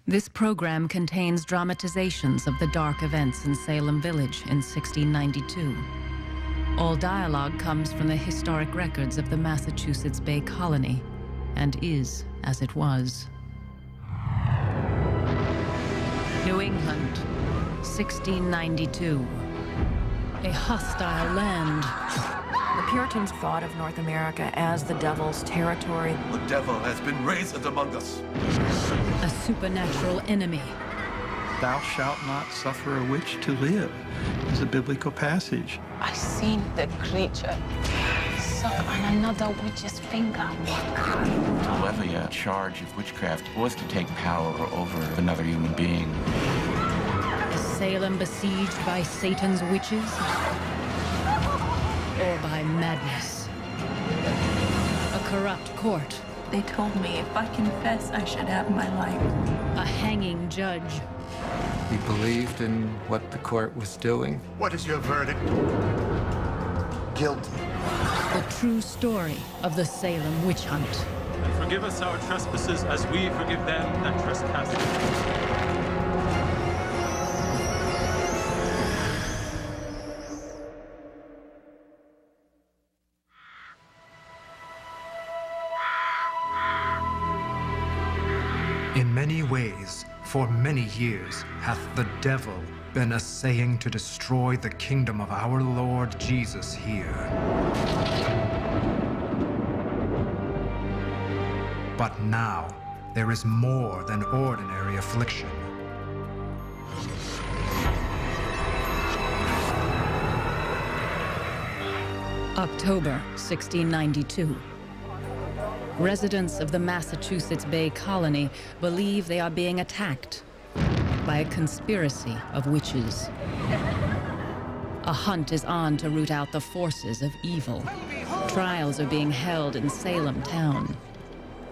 This program contains dramatizations of the dark events in Salem Village in 1692. All dialogue comes from the historic records of the Massachusetts Bay Colony and is as it was. New England, 1692. A hostile land. The Puritans thought of North America as the devil's territory. The devil has been raised among us. A supernatural enemy. Thou shalt not suffer a witch to live is a biblical passage. I seen the creature suck on another witch's finger. To levy a charge of witchcraft was to take power over another human being. Is Salem besieged by Satan's witches? Or by madness? A corrupt court. They told me if I confess, I should have my life. A hanging judge. He believed in what the court was doing. What is your verdict? Guilty. The true story of the Salem witch hunt. And forgive us our trespasses as we forgive them that trespass against us. In many ways, for many years, hath the devil been essaying to destroy the kingdom of our Lord Jesus here. But now, there is more than ordinary affliction. October 1692. Residents of the Massachusetts Bay Colony believe they are being attacked by a conspiracy of witches. A hunt is on to root out the forces of evil. Trials are being held in Salem town.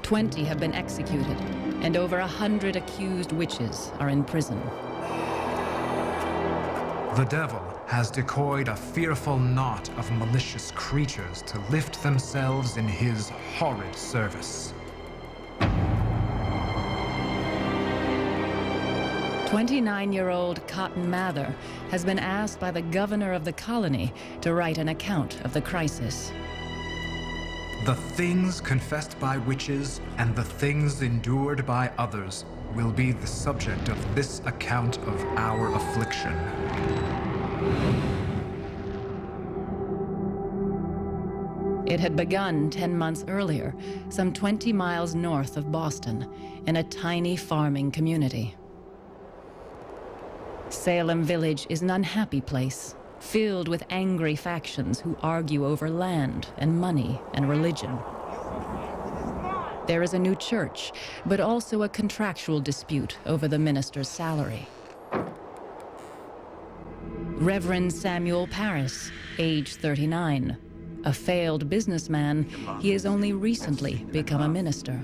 20 have been executed, and over 100 accused witches are in prison. The devil has decoyed a fearful knot of malicious creatures to lift themselves in his horrid service. 29-year-old Cotton Mather has been asked by the governor of the colony to write an account of the crisis. The things confessed by witches and the things endured by others will be the subject of this account of our affliction. It had begun 10 months earlier, some 20 miles north of Boston, in a tiny farming community. Salem Village is an unhappy place, filled with angry factions who argue over land and money and religion. There is a new church, but also a contractual dispute over the minister's salary. Reverend Samuel Parris, age 39. A failed businessman, he has only recently become a minister.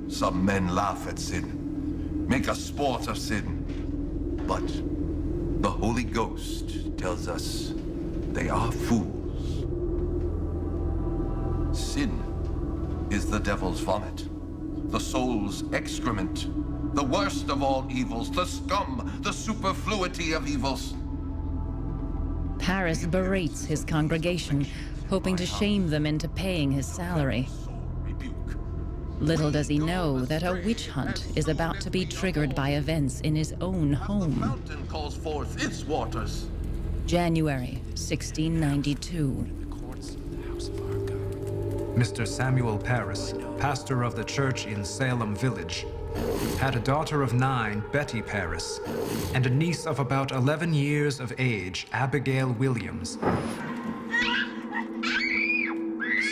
Some men laugh at sin, make a sport of sin. But the Holy Ghost tells us they are fools. Sin is the devil's vomit, the soul's excrement, the worst of all evils, the scum, the superfluity of evils. Parris berates his congregation, hoping to shame them into paying his salary. Little does he know that a witch hunt is about to be triggered by events in his own home. The mountain calls forth its waters. January 1692. Mr. Samuel Parris, pastor of the church in Salem Village, had a daughter of 9, Betty Parris, and a niece of about 11 years of age, Abigail Williams,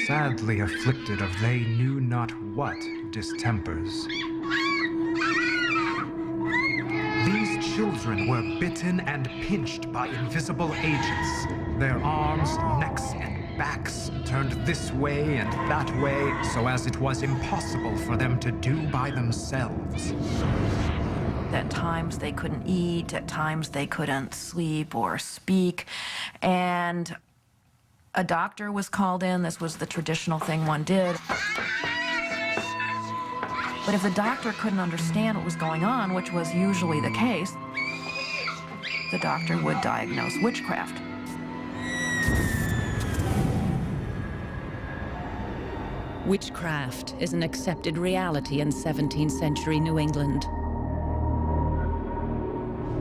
sadly afflicted of they knew not what distempers. These children were bitten and pinched by invisible agents, their arms, necks, and backs turned this way and that way, so as it was impossible for them to do by themselves. At times they couldn't eat, at times they couldn't sleep or speak, and a doctor was called in. This was the traditional thing one did. But if the doctor couldn't understand what was going on, which was usually the case, the doctor would diagnose witchcraft. Witchcraft is an accepted reality in 17th century New England.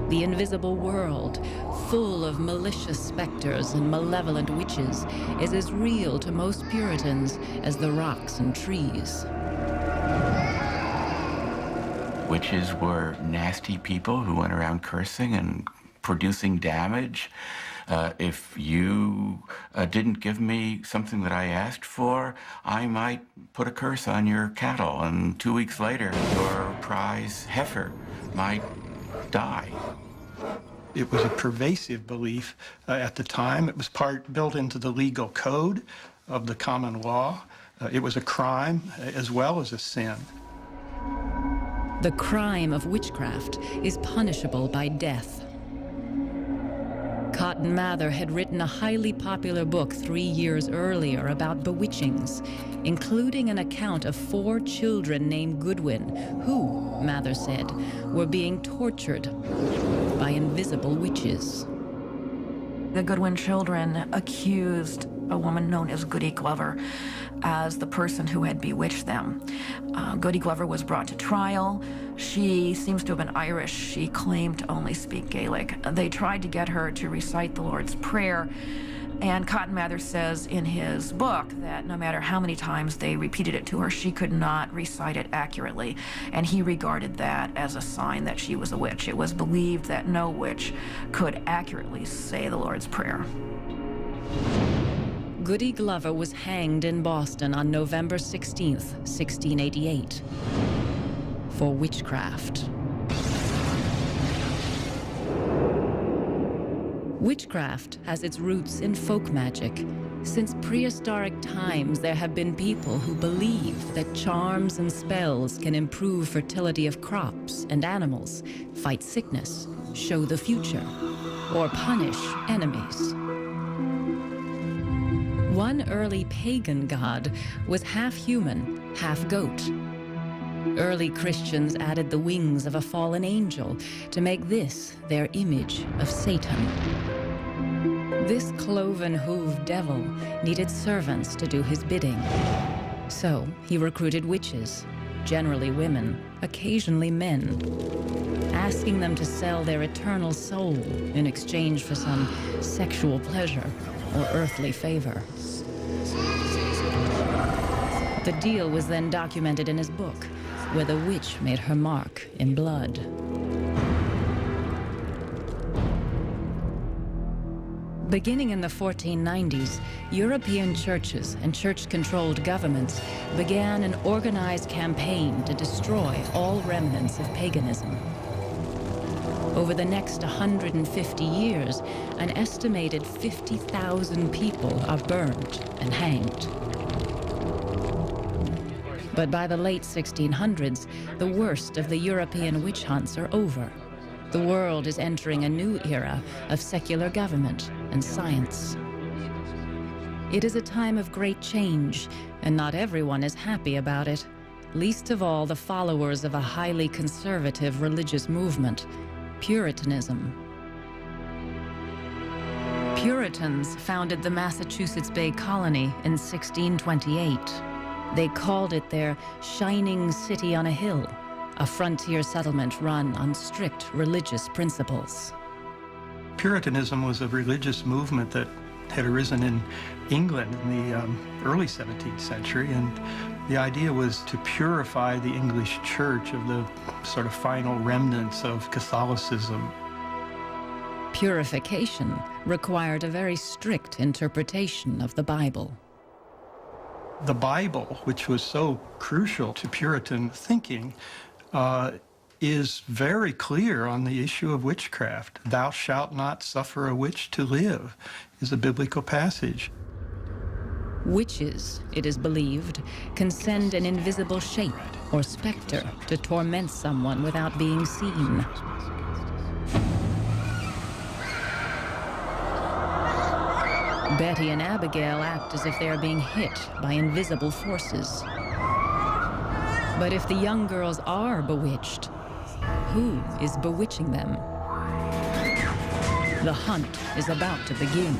The invisible world, full of malicious specters and malevolent witches, is as real to most Puritans as the rocks and trees. Witches were nasty people who went around cursing and producing damage. If you didn't give me something that I asked for, I might put a curse on your cattle, and 2 weeks later, your prize heifer might die. It was a pervasive belief at the time. It was built into the legal code of the common law. It was a crime as well as a sin. The crime of witchcraft is punishable by death. Cotton Mather had written a highly popular book 3 years earlier about bewitchings, including an account of 4 children named Goodwin, who, Mather said, were being tortured by invisible witches. The Goodwin children accused a woman known as Goody Glover as the person who had bewitched them. Goody Glover was brought to trial. She seems to have been Irish. She claimed to only speak Gaelic. They tried to get her to recite the Lord's Prayer, and Cotton Mather says in his book that no matter how many times they repeated it to her, she could not recite it accurately, and he regarded that as a sign that she was a witch. It was believed that no witch could accurately say the Lord's Prayer. Goody Glover was hanged in Boston on November 16th, 1688, for witchcraft. Witchcraft has its roots in folk magic. Since prehistoric times, there have been people who believe that charms and spells can improve fertility of crops and animals, fight sickness, show the future, or punish enemies. One early pagan god was half human, half goat. Early Christians added the wings of a fallen angel to make this their image of Satan. This cloven-hooved devil needed servants to do his bidding. So he recruited witches, generally women, occasionally men, asking them to sell their eternal soul in exchange for some sexual pleasure or earthly favor. The deal was then documented in his book, where the witch made her mark in blood. Beginning in the 1490s, European churches and church-controlled governments began an organized campaign to destroy all remnants of paganism. Over the next 150 years, an estimated 50,000 people are burned and hanged. But by the late 1600s, the worst of the European witch hunts are over. The world is entering a new era of secular government and science. It is a time of great change, and not everyone is happy about it, least of all the followers of a highly conservative religious movement, Puritanism. Puritans founded the Massachusetts Bay Colony in 1628. They called it their shining city on a hill, a frontier settlement run on strict religious principles. Puritanism was a religious movement that had arisen in England in the early 17th century, and the idea was to purify the English church of the sort of final remnants of Catholicism. Purification required a very strict interpretation of the Bible. The Bible, which was so crucial to Puritan thinking, is very clear on the issue of witchcraft. "Thou shalt not suffer a witch to live" is a biblical passage. Witches, it is believed, can send an invisible shape or specter to torment someone without being seen. Betty and Abigail act as if they are being hit by invisible forces. But if the young girls are bewitched, who is bewitching them? The hunt is about to begin.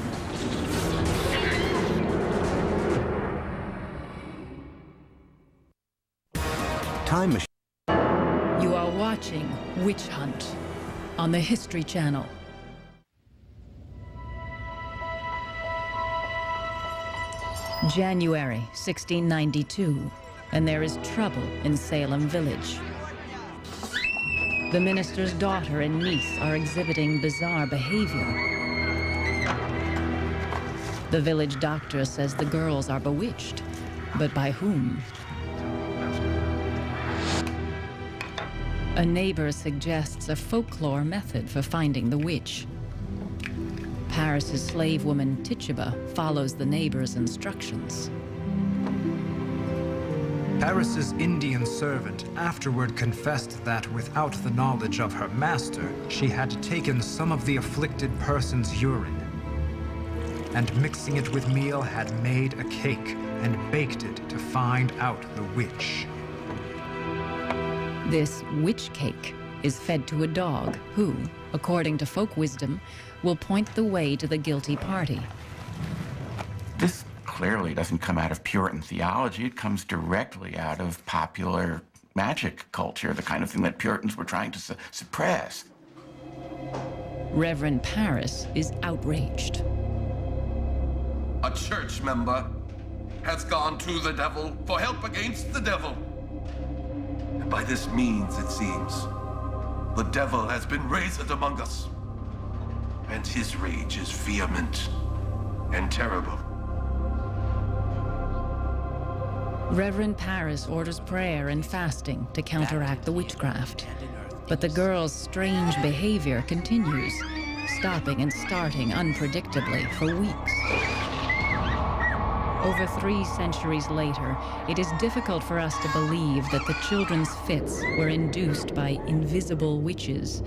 Time Machine. You are watching Witch Hunt on the History Channel. January 1692, and there is trouble in Salem Village. The minister's daughter and niece are exhibiting bizarre behavior. The village doctor says the girls are bewitched, but by whom? A neighbor suggests a folklore method for finding the witch. Paris's slave woman Tituba follows the neighbor's instructions. Paris's Indian servant afterward confessed that without the knowledge of her master, she had taken some of the afflicted person's urine, and mixing it with meal had made a cake and baked it to find out the witch. This witch cake is fed to a dog who, according to folk wisdom, will point the way to the guilty party. This clearly doesn't come out of Puritan theology. It comes directly out of popular magic culture, the kind of thing that Puritans were trying to suppress. Reverend Paris is outraged. A church member has gone to the devil for help against the devil. And by this means, it seems, the devil has been raised among us, and his rage is vehement and terrible. Reverend Paris orders prayer and fasting to counteract the witchcraft. But the girls' strange behavior continues, stopping and starting unpredictably for weeks. Over 3 centuries later, it is difficult for us to believe that the children's fits were induced by invisible witches.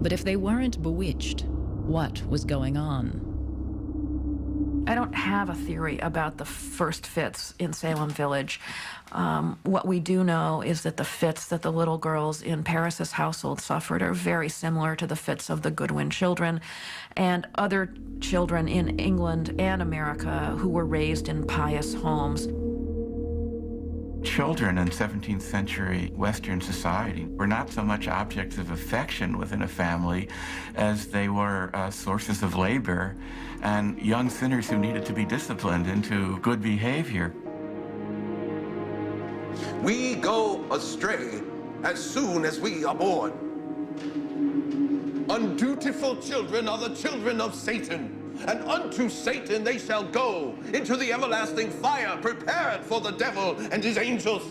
But if they weren't bewitched, what was going on? I don't have a theory about the first fits in Salem Village. What we do know is that the fits that the little girls in Paris's household suffered are very similar to the fits of the Goodwin children and other children in England and America who were raised in pious homes. Children in 17th century Western society were not so much objects of affection within a family as they were sources of labor and young sinners who needed to be disciplined into good behavior. We go astray as soon as we are born. Undutiful children are the children of Satan, and unto Satan they shall go into the everlasting fire prepared for the devil and his angels.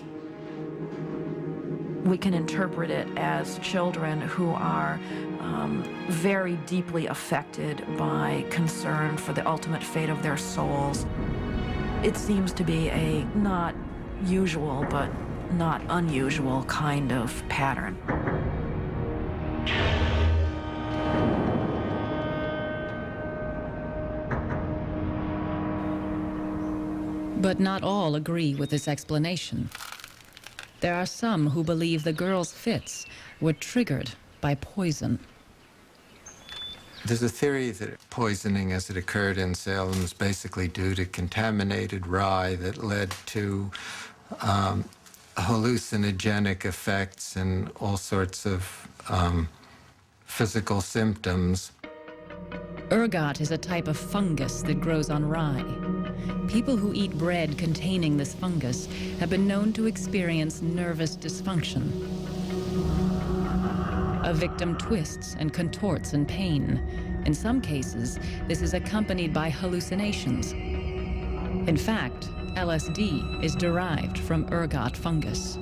We can interpret it as children who are very deeply affected by concern for the ultimate fate of their souls. It seems to be a not usual but not unusual kind of pattern. But not all agree with this explanation. There are some who believe the girls' fits were triggered by poison. There's a theory that poisoning as it occurred in Salem is basically due to contaminated rye that led to hallucinogenic effects and all sorts of physical symptoms. Ergot is a type of fungus that grows on rye. People who eat bread containing this fungus have been known to experience nervous dysfunction. A victim twists and contorts in pain. In some cases, this is accompanied by hallucinations. In fact, LSD is derived from ergot fungus.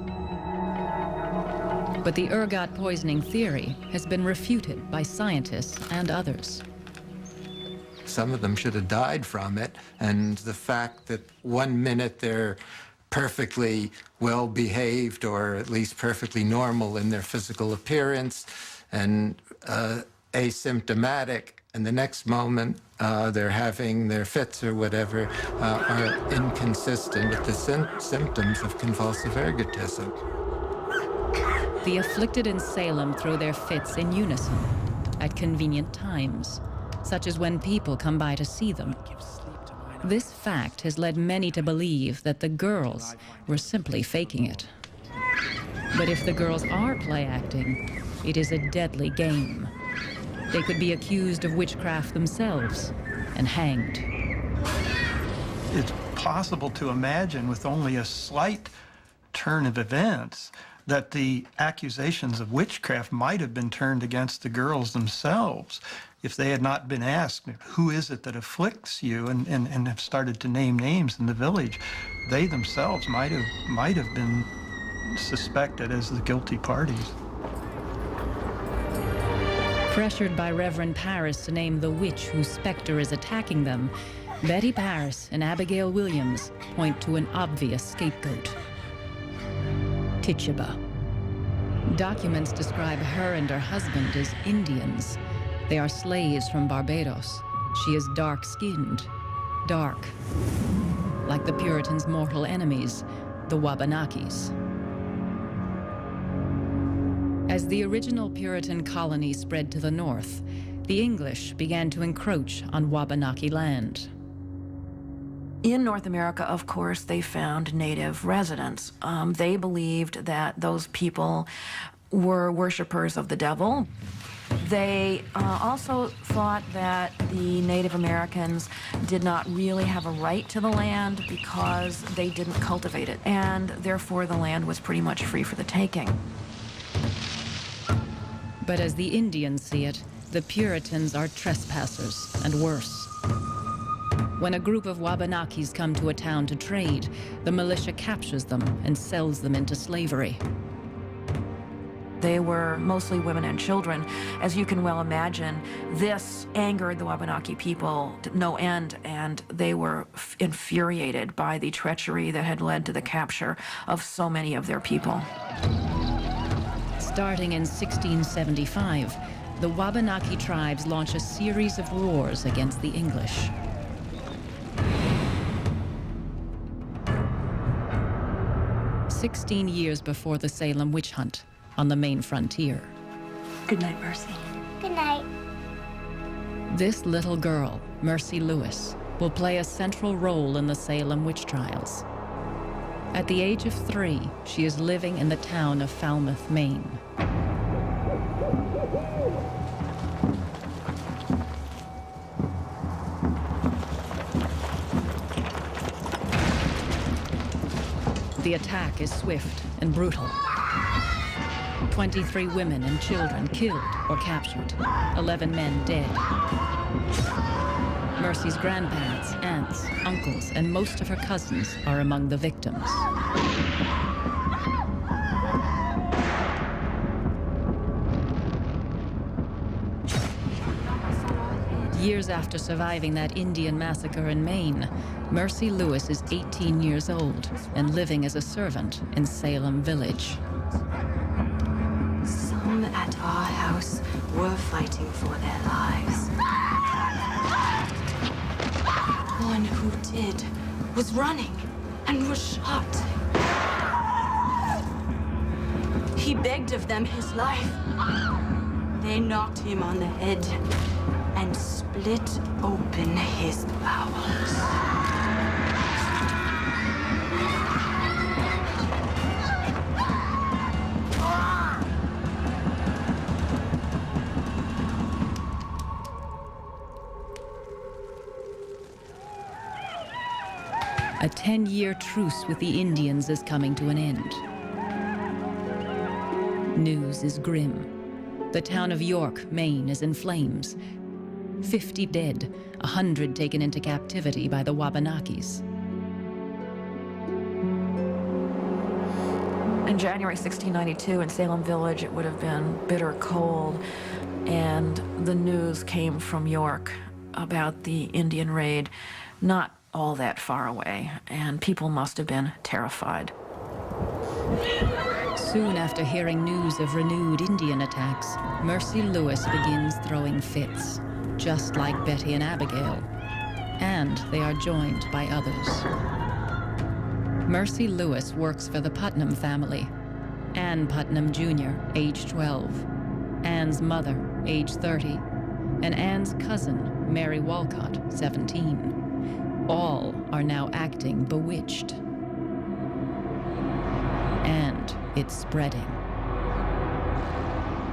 But the ergot poisoning theory has been refuted by scientists and others. Some of them should have died from it, and the fact that 1 minute they're perfectly well-behaved or at least perfectly normal in their physical appearance and asymptomatic, and the next moment they're having their fits or whatever are inconsistent with the symptoms of convulsive ergotism. The afflicted in Salem throw their fits in unison at convenient times, such as when people come by to see them. This fact has led many to believe that the girls were simply faking it. But if the girls are play acting, it is a deadly game. They could be accused of witchcraft themselves and hanged. It's possible to imagine, with only a slight turn of events, that the accusations of witchcraft might have been turned against the girls themselves if they had not been asked, who is it that afflicts you, and have started to name names in the village. They themselves might have been suspected as the guilty parties. Pressured by Reverend Parris to name the witch whose specter is attacking them, Betty Parris and Abigail Williams point to an obvious scapegoat: Tituba. Documents describe her and her husband as Indians. They are slaves from Barbados. She is dark-skinned, dark, like the Puritans' mortal enemies, the Wabanakis. As the original Puritan colony spread to the north, the English began to encroach on Wabanaki land. In North America, of course, they found native residents. They believed that those people were worshipers of the devil. They also thought that the Native Americans did not really have a right to the land because they didn't cultivate it, and therefore the land was pretty much free for the taking. But as the Indians see it, the Puritans are trespassers, and worse. When a group of Wabanakis come to a town to trade, the militia captures them and sells them into slavery. They were mostly women and children. As you can well imagine, this angered the Wabanaki people to no end, and they were infuriated by the treachery that had led to the capture of so many of their people. Starting in 1675, the Wabanaki tribes launch a series of wars against the English. "16 years before the Salem witch hunt on the main frontier. Good night, Mercy. Good night. This little girl, Mercy Lewis, will play a central role in the Salem witch trials. At the age of 3, she is living in the town of Falmouth, Maine. The attack is swift and brutal. 23 women and children killed or captured, 11 men dead. Mercy's grandparents, aunts, uncles, and most of her cousins are among the victims. Years after surviving that Indian massacre in Maine, Mercy Lewis is 18 years old and living as a servant in Salem Village. Some at our house were fighting for their lives. One who did was running and was shot. He begged of them his life. They knocked him on the head and split open his bowels. A 10-year truce with the Indians is coming to an end. News is grim. The town of York, Maine, is in flames. 50 dead, 100 taken into captivity by the Wabanakis. In January 1692 in Salem Village, it would have been bitter cold, and the news came from York about the Indian raid, not all that far away, and people must have been terrified. Soon after hearing news of renewed Indian attacks, Mercy Lewis begins throwing fits. just like Betty and Abigail, and they are joined by others. Mercy Lewis works for the Putnam family. Ann Putnam Jr., age 12, Ann's mother, age 30, and Ann's cousin, Mary Walcott, 17. All are now acting bewitched. And it's spreading.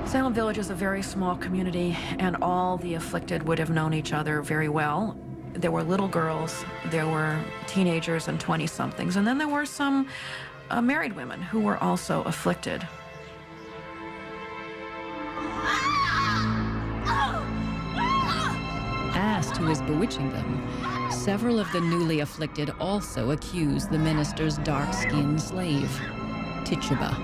Salem Village is a very small community, and all the afflicted would have known each other very well. There were little girls, there were teenagers and 20-somethings, and then there were some married women who were also afflicted. Asked who is bewitching them, several of the newly afflicted also accuse the minister's dark-skinned slave, Tituba.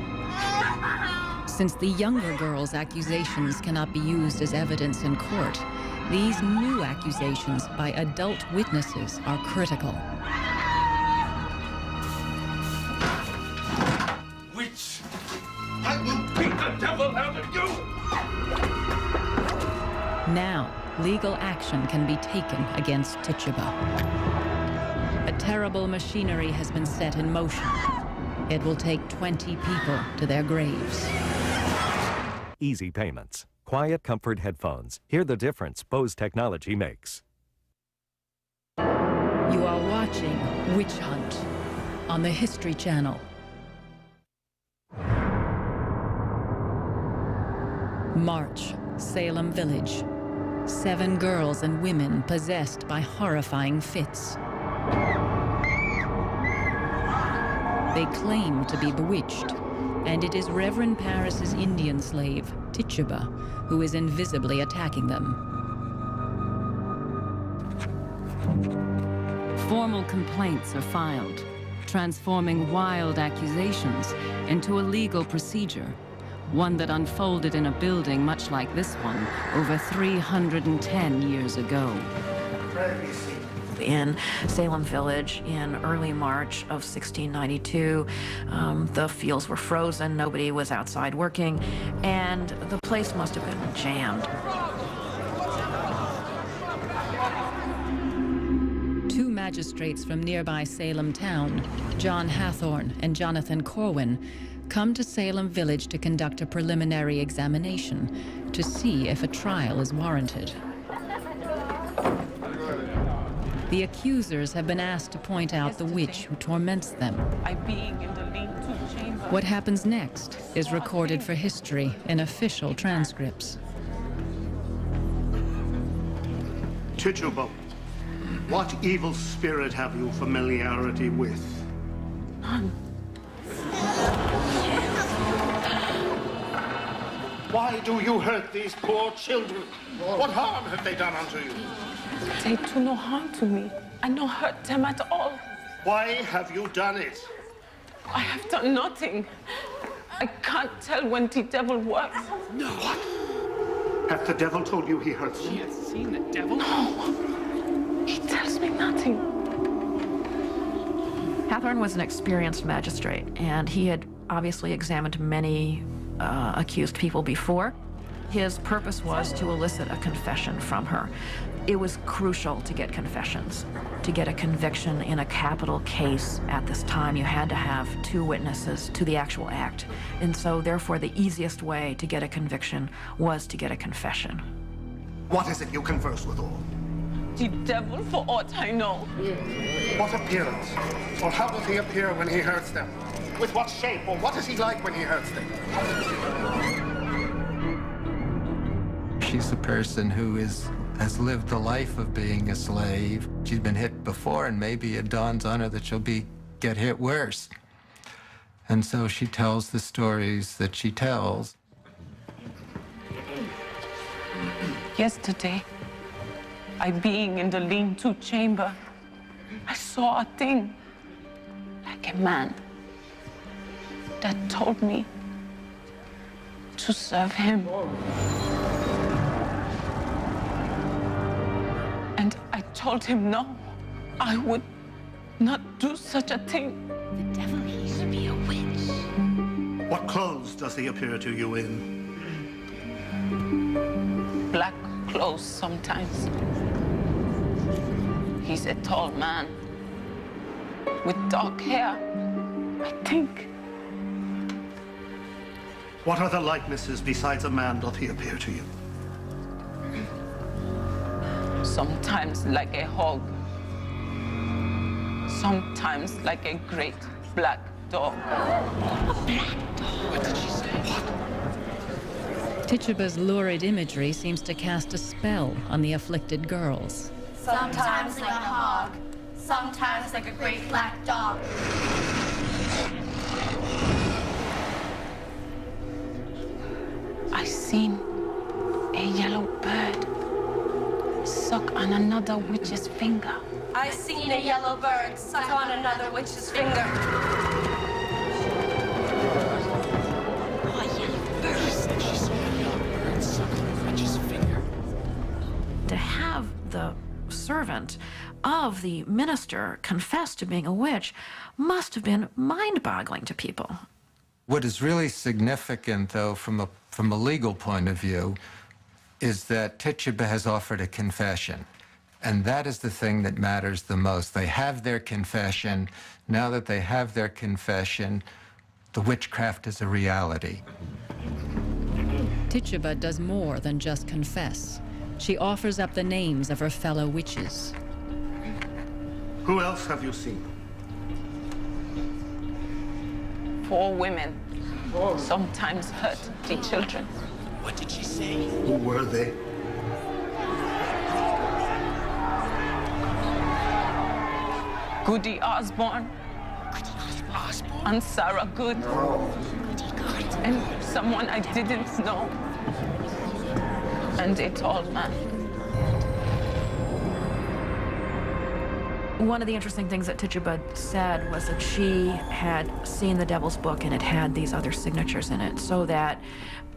Since the younger girl's accusations cannot be used as evidence in court, these new accusations by adult witnesses are critical. Witch! I will beat the devil out of you! Now, legal action can be taken against Tituba. A terrible machinery has been set in motion. It will take 20 people to their graves. Easy payments. Quiet Comfort headphones. Hear the difference Bose technology makes. You are watching Witch Hunt on the History Channel. March, Salem Village. 7 girls and women possessed by horrifying fits. They claim to be bewitched, and it is Reverend Parris's Indian slave, Tituba, who is invisibly attacking them. Formal complaints are filed, transforming wild accusations into a legal procedure, one that unfolded in a building much like this one over 310 years ago. In Salem Village in early March of 1692, the fields were frozen, nobody was outside working, and the place must have been jammed. 2 magistrates from nearby Salem town, John Hathorne and Jonathan Corwin, come to Salem Village to conduct a preliminary examination to see if a trial is warranted. The accusers have been asked to point out the witch who torments them. What happens next is recorded for history in official transcripts. Tituba, what evil spirit have you familiarity with? None. Why do you hurt these poor children? What harm have they done unto you? They do no harm to me. I don't hurt them at all. Why have you done it? I have done nothing. I can't tell when the devil works. No. What? Has the devil told you he hurts you? He has seen the devil? No. He tells me nothing. Hathorne was an experienced magistrate, and he had obviously examined many accused people before. His purpose was to elicit a confession from her. It was crucial to get confessions. To get a conviction in a capital case at this time, you had to have 2 witnesses to the actual act. And so, therefore, the easiest way to get a conviction was to get a confession. What is it you converse with all? The devil, for aught I know. What appearance? Or how does he appear when he hurts them? With what shape? Or what is he like when he hurts them? She's a person who has lived the life of being a slave. She's been hit before, and maybe it dawns on her that she'll get hit worse. And so she tells the stories that she tells. Yesterday, I being in the lean-to chamber, I saw a thing, like a man, that told me to serve him. And I told him no, I would not do such a thing. The devil used to be a witch. What clothes does he appear to you in? Black close sometimes. He's a tall man with dark hair, I think. What other likenesses besides a man doth he appear to you? Sometimes like a hog. Sometimes like a great black dog. A black dog? What did she say? What? Tituba's lurid imagery seems to cast a spell on the afflicted girls. Sometimes like a hog, sometimes like a great black dog. I seen a yellow bird suck on another witch's finger. I seen a yellow bird suck on another witch's finger. To have the servant of the minister confess to being a witch must have been mind-boggling to people. What is really significant, though, from a legal point of view, is that Tituba has offered a confession. And that is the thing that matters the most. They have their confession. Now that they have their confession, the witchcraft is a reality. Tituba does more than just confess. She offers up the names of her fellow witches. Who else have you seen? 4 women sometimes hurt the children. What did she say? Who were they? Goody Osborne. And Sarah Good. And someone I didn't know. And a tall man. One of the interesting things that Tituba said was that she had seen the Devil's Book and it had these other signatures in it, so that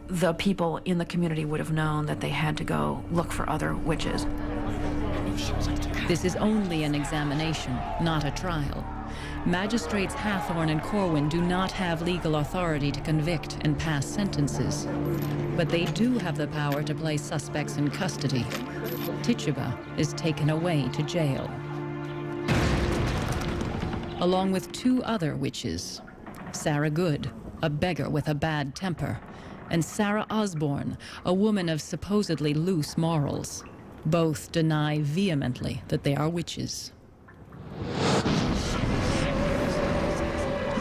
the people in the community would have known that they had to go look for other witches. This is only an examination, not a trial. Magistrates Hathorne and Corwin do not have legal authority to convict and pass sentences, but they do have the power to place suspects in custody. Tituba is taken away to jail, along with 2 other witches, Sarah Good, a beggar with a bad temper, and Sarah Osborne, a woman of supposedly loose morals. Both deny vehemently that they are witches.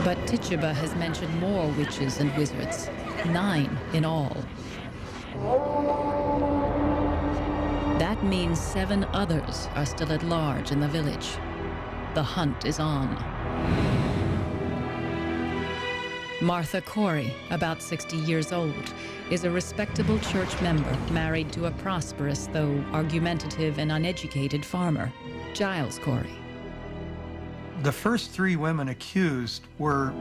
But Tituba has mentioned more witches and wizards, 9 in all. That means 7 others are still at large in the village. The hunt is on. Martha Corey, about 60 years old, is a respectable church member married to a prosperous, though argumentative and uneducated farmer, Giles Corey. The first 3 women accused were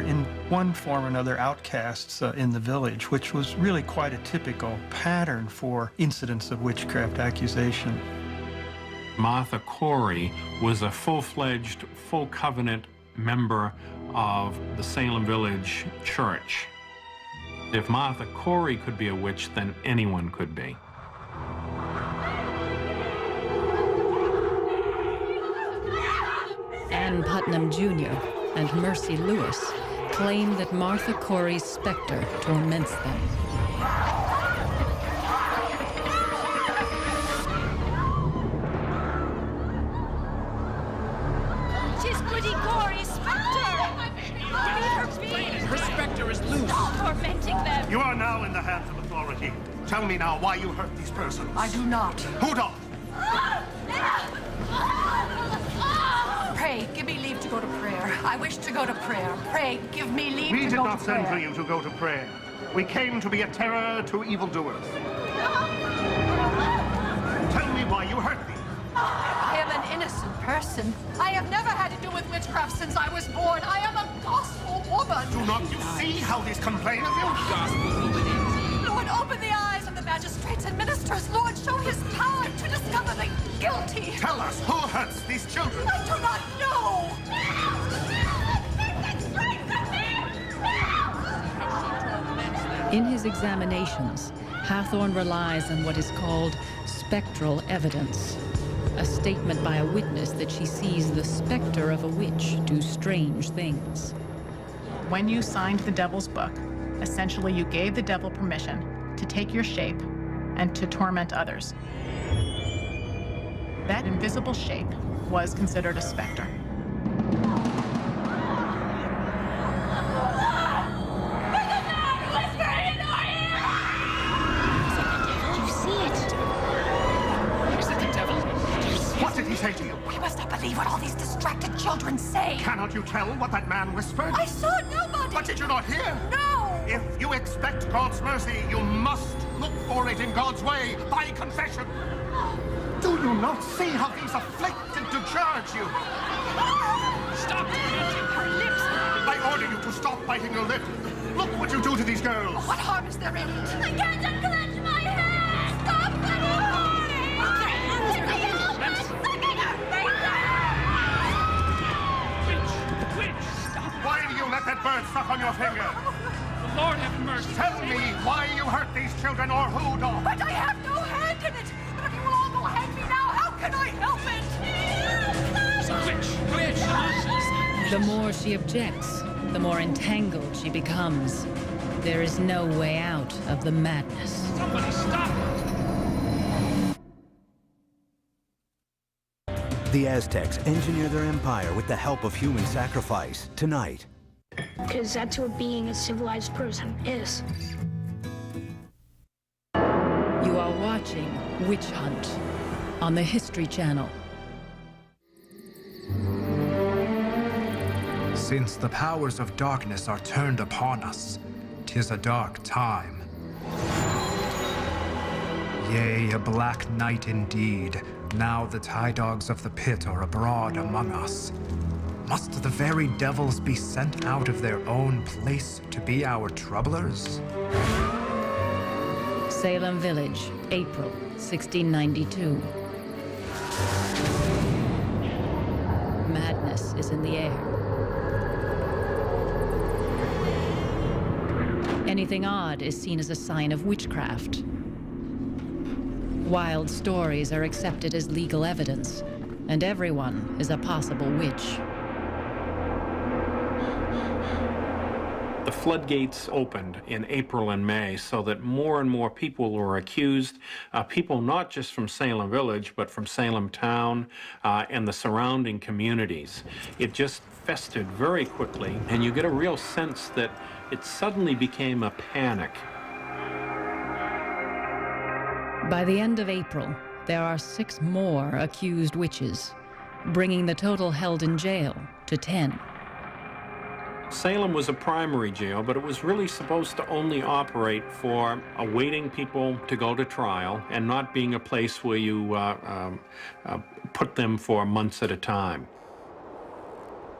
in one form or another outcasts in the village, which was really quite a typical pattern for incidents of witchcraft accusation. Martha Corey was a full-fledged, full-covenant member of the Salem Village Church. If Martha Corey could be a witch, then anyone could be. Ann Putnam Jr. and Mercy Lewis claim that Martha Corey's specter torments them. She's Goody Corey's specter! Leave her be! Her specter is loose! Stop tormenting them! You are now in the hands of authority. Tell me now why you hurt these persons. I do not. Who don't? Pray, give me leave to go to prayer. I wish to go to prayer. Pray, give me leave We to did go not to send prayer. for you to go to prayer. We came to be a terror to evildoers. Tell me why you hurt these. I am an innocent person. I have never had to do with witchcraft since I was born. I am a gospel woman. Do not you see how these complain of you? Lord, open the eyes of the magistrates and ministers. Lord, show his power to discover the guilty. Tell us, who hurts these children? I do not know. In his examinations, Hathorne relies on what is called spectral evidence, a statement by a witness that she sees the specter of a witch do strange things. When you signed the Devil's Book, essentially you gave the devil permission to take your shape and to torment others. That invisible shape was considered a specter. Say to you? We must not believe what all these distracted children say. Cannot you tell what that man whispered? I saw nobody. But did you not hear? No. If you expect God's mercy, you must look for it in God's way, by confession. Do you not see how these afflicted to charge you? Stop biting her lips. I order you to stop biting your lip. Look what you do to these girls. What harm is there in it? I can't unclench my hand. Stop biting Why do you let that bird suck on your finger? The Lord have mercy. Tell me why you hurt these children or who does. But I have no hand in it. But if you will all go hang me now, how can I help it? The more she objects, the more entangled she becomes. There is no way out of the madness. Somebody stop her! The Aztecs engineer their empire with the help of human sacrifice. Tonight. Because that's what being a civilized person is. You are watching Witch Hunt on the History Channel. Since the powers of darkness are turned upon us, 'tis a dark time. Yea, a black night indeed. Now the tie dogs of the pit are abroad among us. Must the very devils be sent out of their own place to be our troublers? Salem Village, April 1692. Madness is in the air. Anything odd is seen as a sign of witchcraft. Wild stories are accepted as legal evidence, and everyone is a possible witch. The floodgates opened in April and May so that more and more people were accused, people not just from Salem Village, but from Salem Town and the surrounding communities. It just festered very quickly, and you get a real sense that it suddenly became a panic. By the end of April, there are 6 more accused witches, bringing the total held in jail to 10. Salem was a primary jail, but it was really supposed to only operate for awaiting people to go to trial and not being a place where you put them for months at a time.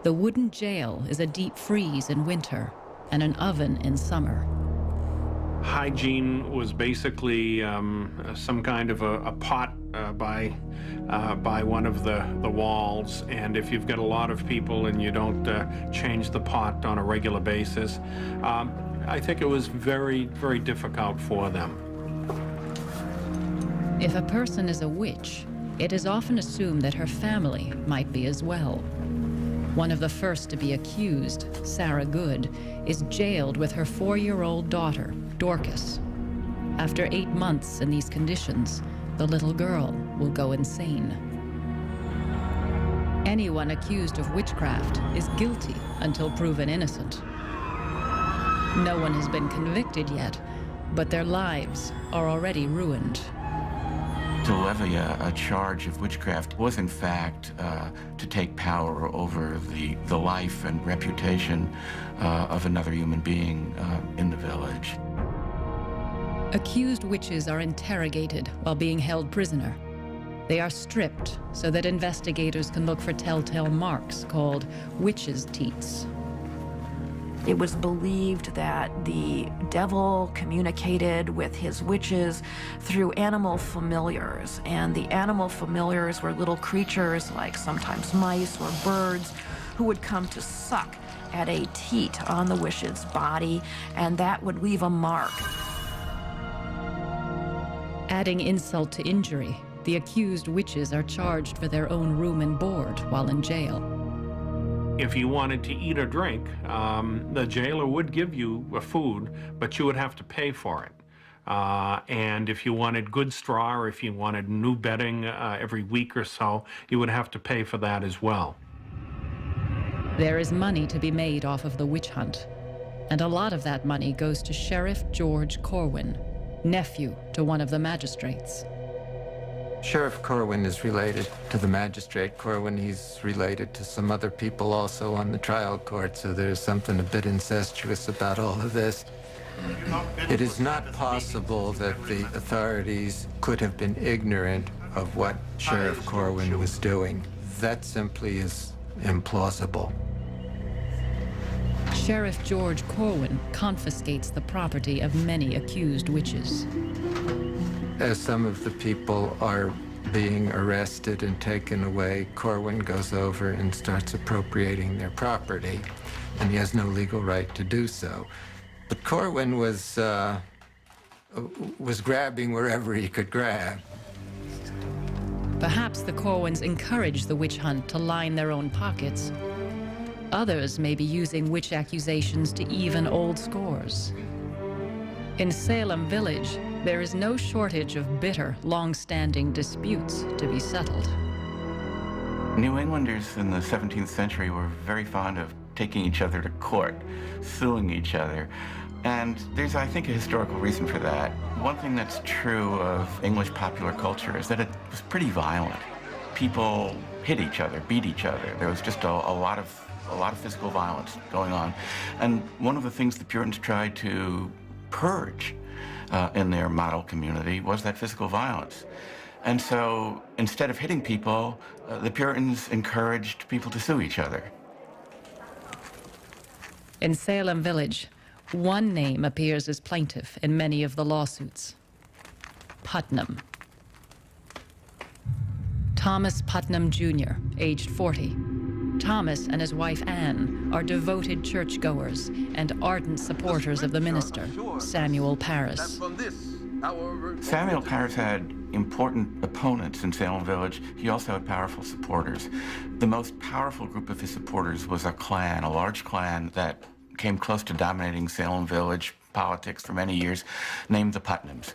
The wooden jail is a deep freeze in winter and an oven in summer. Hygiene was basically some kind of a pot by one of the walls, and if you've got a lot of people and you don't change the pot on a regular basis, I think it was very, very difficult for them. If a person is a witch, it is often assumed that her family might be as well. One of the first to be accused, Sarah Good, is jailed with her 4-year-old daughter, Dorcas. After 8 months in these conditions, the little girl will go insane. Anyone accused of witchcraft is guilty until proven innocent. No one has been convicted yet, but their lives are already ruined. To levy a charge of witchcraft was, in fact, to take power over the life and reputation of another human being in the village. Accused witches are interrogated while being held prisoner. They are stripped so that investigators can look for telltale marks called witches' teats. It was believed that the devil communicated with his witches through animal familiars, and the animal familiars were little creatures like sometimes mice or birds who would come to suck at a teat on the witch's body, and that would leave a mark. Adding insult to injury, the accused witches are charged for their own room and board while in jail. If you wanted to eat or drink, the jailer would give you food, but you would have to pay for it. And if you wanted good straw or if you wanted new bedding every week or so, you would have to pay for that as well. There is money to be made off of the witch hunt, and a lot of that money goes to Sheriff George Corwin, nephew to one of the magistrates. Sheriff Corwin is related to the magistrate Corwin. He's related to some other people also on the trial court, so there's something a bit incestuous about all of this. It is not possible that the authorities could have been ignorant of what Sheriff Corwin was doing. That simply is implausible. Sheriff George Corwin confiscates the property of many accused witches. As some of the people are being arrested and taken away, Corwin goes over and starts appropriating their property, and he has no legal right to do so. But Corwin was grabbing wherever he could grab. Perhaps the Corwins encourage the witch hunt to line their own pockets. Others may be using witch accusations to even old scores. In Salem Village, there is no shortage of bitter, long-standing disputes to be settled. New Englanders in the 17th century were very fond of taking each other to court, suing each other. And there's, I think, a historical reason for that. One thing that's true of English popular culture is that it was pretty violent. People hit each other, beat each other. There was just a lot of physical violence going on. And one of the things the Puritans tried to purge in their model community was that physical violence. And so instead of hitting people, the Puritans encouraged people to sue each other. In Salem Village, one name appears as plaintiff in many of the lawsuits: Putnam. Thomas Putnam Jr., aged 40. Thomas and his wife Anne are devoted churchgoers and ardent supporters of the minister, Samuel Parris. Samuel Parris had important opponents in Salem Village. He also had powerful supporters. The most powerful group of his supporters was a clan, a large clan that came close to dominating Salem Village politics for many years, named the Putnams.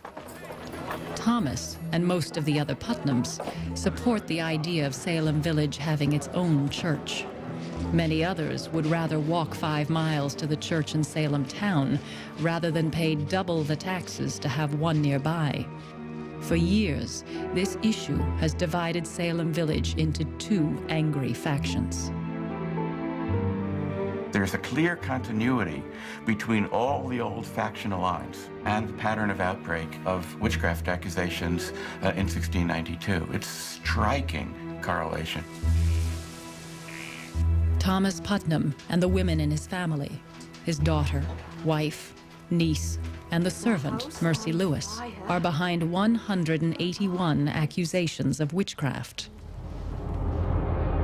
Thomas and most of the other Putnams support the idea of Salem Village having its own church. Many others would rather walk 5 miles to the church in Salem town rather than pay double the taxes to have one nearby. For years, this issue has divided Salem Village into 2 angry factions. There's a clear continuity between all the old factional lines and the pattern of outbreak of witchcraft accusations in 1692. It's striking correlation. Thomas Putnam and the women in his family, his daughter, wife, niece, and the servant, Mercy Lewis, are behind 181 accusations of witchcraft.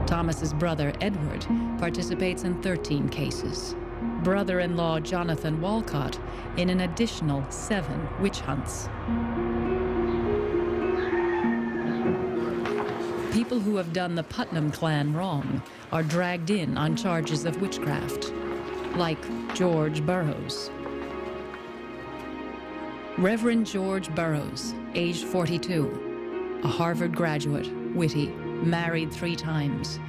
Thomas's brother, Edward, participates in 13 cases. Brother-in-law Jonathan Walcott in an additional 7 witch hunts. People who have done the Putnam clan wrong are dragged in on charges of witchcraft, like George Burroughs. Reverend George Burroughs, aged 42, a Harvard graduate, witty, married 3 times.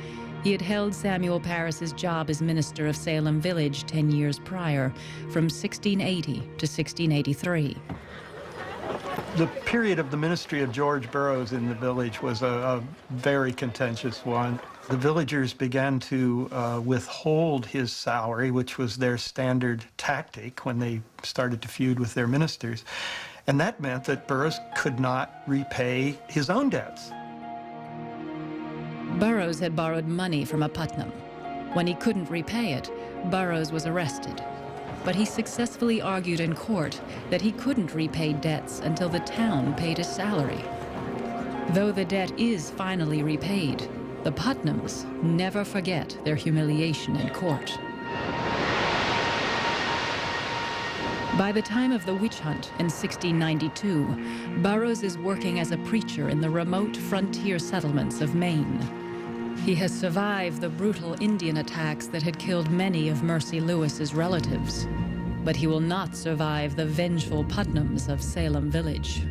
He had held Samuel Parris's job as minister of Salem Village 10 years prior, from 1680 to 1683. The period of the ministry of George Burroughs in the village was a very contentious one. The villagers began to withhold his salary, which was their standard tactic when they started to feud with their ministers. And that meant that Burroughs could not repay his own debts. Burroughs had borrowed money from a Putnam. When he couldn't repay it, Burroughs was arrested. But he successfully argued in court that he couldn't repay debts until the town paid his salary. Though the debt is finally repaid, the Putnams never forget their humiliation in court. By the time of the witch hunt in 1692, Burroughs is working as a preacher in the remote frontier settlements of Maine. He has survived the brutal Indian attacks that had killed many of Mercy Lewis's relatives, but he will not survive the vengeful Putnams of Salem Village.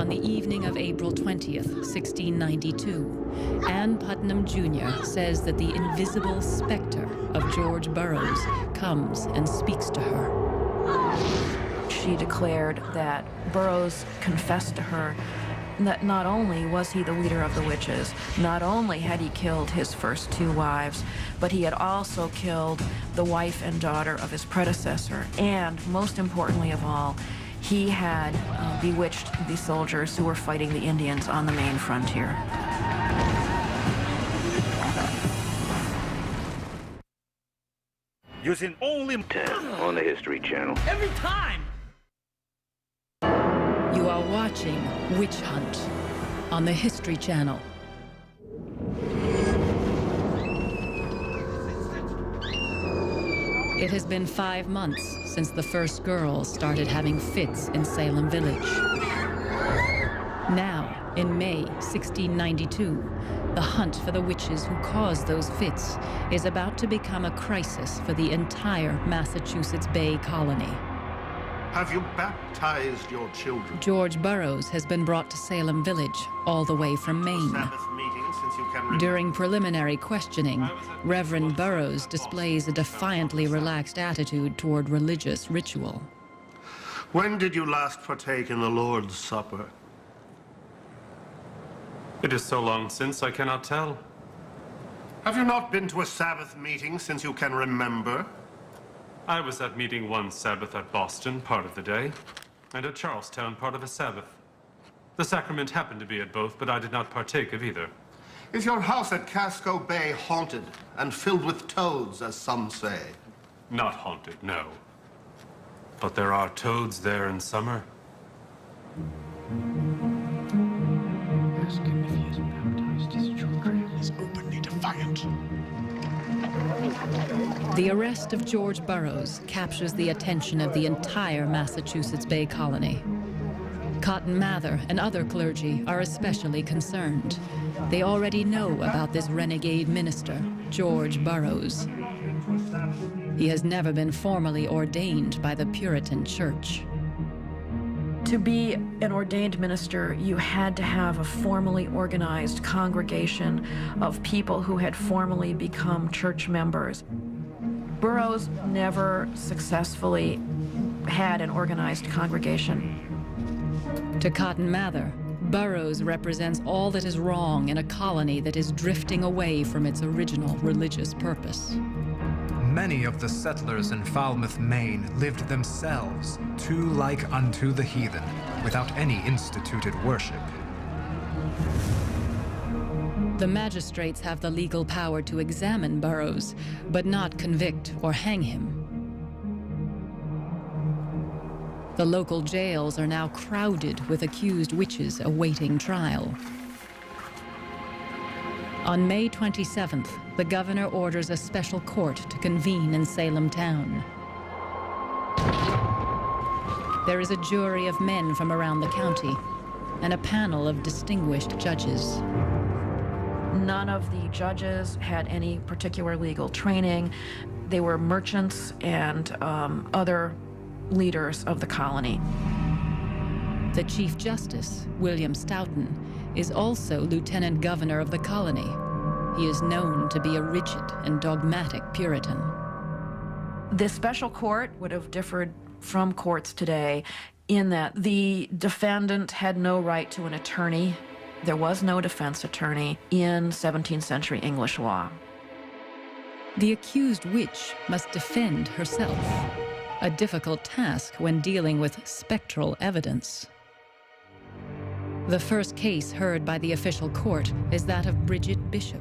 On the evening of April 20th, 1692, Ann Putnam Jr. says that the invisible specter of George Burroughs comes and speaks to her. She declared that Burroughs confessed to her that not only was he the leader of the witches, not only had he killed his first 2 wives, but he had also killed the wife and daughter of his predecessor, and most importantly of all, he had bewitched the soldiers who were fighting the Indians on the Maine frontier. Using only 10 on the History Channel. Every time! You are watching Witch Hunt on the History Channel. It has been 5 months since the first girls started having fits in Salem Village. Now, in May 1692, the hunt for the witches who caused those fits is about to become a crisis for the entire Massachusetts Bay Colony. Have you baptized your children? George Burroughs has been brought to Salem Village, all the way from Maine. Sabbath meeting since you can remember. During preliminary questioning, Reverend Burroughs displays a defiantly relaxed attitude toward religious ritual. When did you last partake in the Lord's Supper? It is so long since I cannot tell. Have you not been to a Sabbath meeting since you can remember? I was at meeting one Sabbath at Boston, part of the day, and at Charlestown, part of a Sabbath. The sacrament happened to be at both, but I did not partake of either. Is your house at Casco Bay haunted and filled with toads, as some say? Not haunted, no. But there are toads there in summer. Ask him if he has baptized his children. He's openly defiant. The arrest of George Burroughs captures the attention of the entire Massachusetts Bay Colony. Cotton Mather and other clergy are especially concerned. They already know about this renegade minister, George Burroughs. He has never been formally ordained by the Puritan Church. To be an ordained minister, you had to have a formally organized congregation of people who had formally become church members. Burroughs never successfully had an organized congregation. To Cotton Mather, Burroughs represents all that is wrong in a colony that is drifting away from its original religious purpose. Many of the settlers in Falmouth, Maine, lived themselves too like unto the heathen, without any instituted worship. The magistrates have the legal power to examine Burroughs, but not convict or hang him. The local jails are now crowded with accused witches awaiting trial. On May 27th, the governor orders a special court to convene in Salem town. There is a jury of men from around the county and a panel of distinguished judges. None of the judges had any particular legal training. They were merchants and other leaders of the colony. The Chief Justice, William Stoughton, is also Lieutenant Governor of the colony. He is known to be a rigid and dogmatic Puritan. This special court would have differed from courts today in that the defendant had no right to an attorney. There was no defense attorney in 17th century English law. The accused witch must defend herself, a difficult task when dealing with spectral evidence. The first case heard by the official court is that of Bridget Bishop.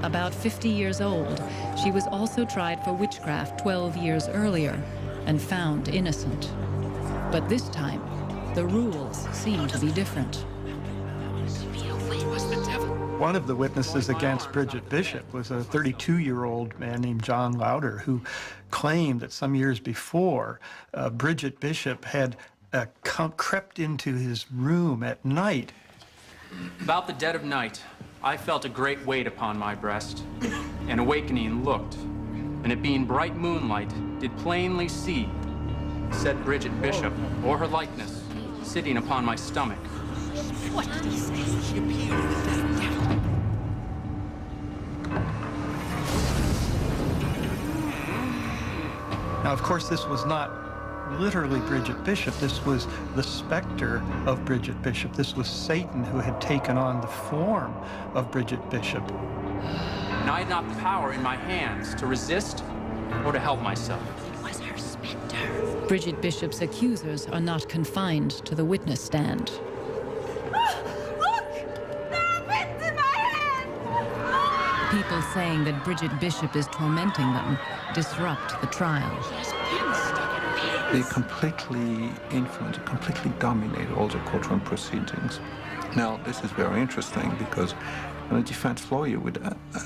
About 50 years old, she was also tried for witchcraft 12 years earlier and found innocent. But this time, the rules seem to be different. One of the witnesses against Bridget Bishop was a 32-year-old man named John Louder, who claimed that some years before, Bridget Bishop had crept into his room at night. About the dead of night, I felt a great weight upon my breast, and awakening looked, and it being bright moonlight, did plainly see said Bridget Bishop, or her likeness, sitting upon my stomach. What did he say? She appeared in the dead of night. Now, of course, this was not literally Bridget Bishop. This was the specter of Bridget Bishop. This was Satan who had taken on the form of Bridget Bishop. And I had not the power in my hands to resist or to help myself. It was her specter. Bridget Bishop's accusers are not confined to the witness stand. People saying that Bridget Bishop is tormenting them disrupt the trial. They completely influence, completely dominate all the courtroom proceedings. Now, this is very interesting because a defense lawyer would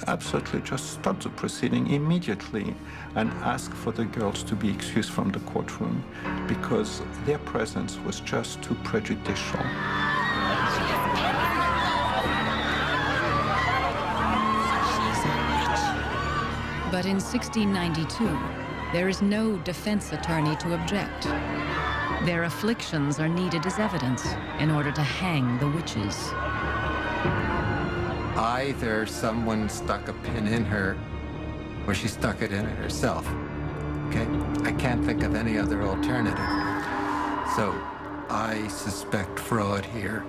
absolutely just stop the proceeding immediately and ask for the girls to be excused from the courtroom because their presence was just too prejudicial. But in 1692, there is no defense attorney to object. Their afflictions are needed as evidence in order to hang the witches. Either someone stuck a pin in her, or she stuck it in herself. Okay? I can't think of any other alternative. So, I suspect fraud here.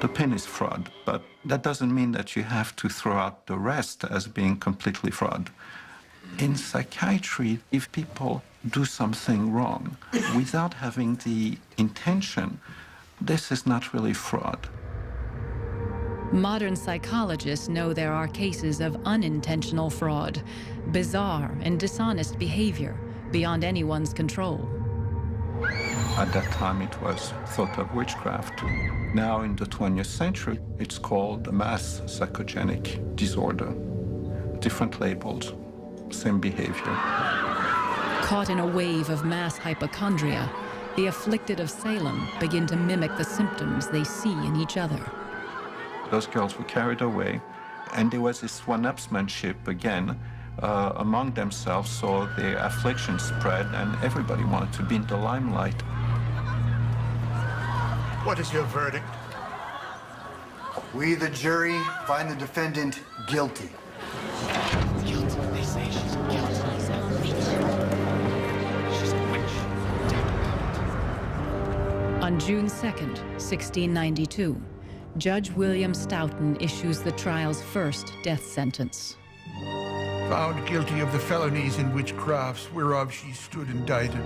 The pin is fraud, but that doesn't mean that you have to throw out the rest as being completely fraud. In psychiatry, if people do something wrong without having the intention, this is not really fraud. Modern psychologists know there are cases of unintentional fraud, bizarre and dishonest behavior beyond anyone's control. At that time, it was thought of witchcraft. Now, in the 20th century, it's called the mass psychogenic disorder. Different labels, same behavior. Caught in a wave of mass hypochondria, the afflicted of Salem begin to mimic the symptoms they see in each other. Those girls were carried away, and there was this one-upsmanship again among themselves, so their affliction spread, and everybody wanted to be in the limelight. What is your verdict? We, the jury, find the defendant guilty. Guilty. They say she's guilty. She's a witch. She's a witch. On June 2nd, 1692, Judge William Stoughton issues the trial's first death sentence. Found guilty of the felonies in witchcrafts whereof she stood indicted,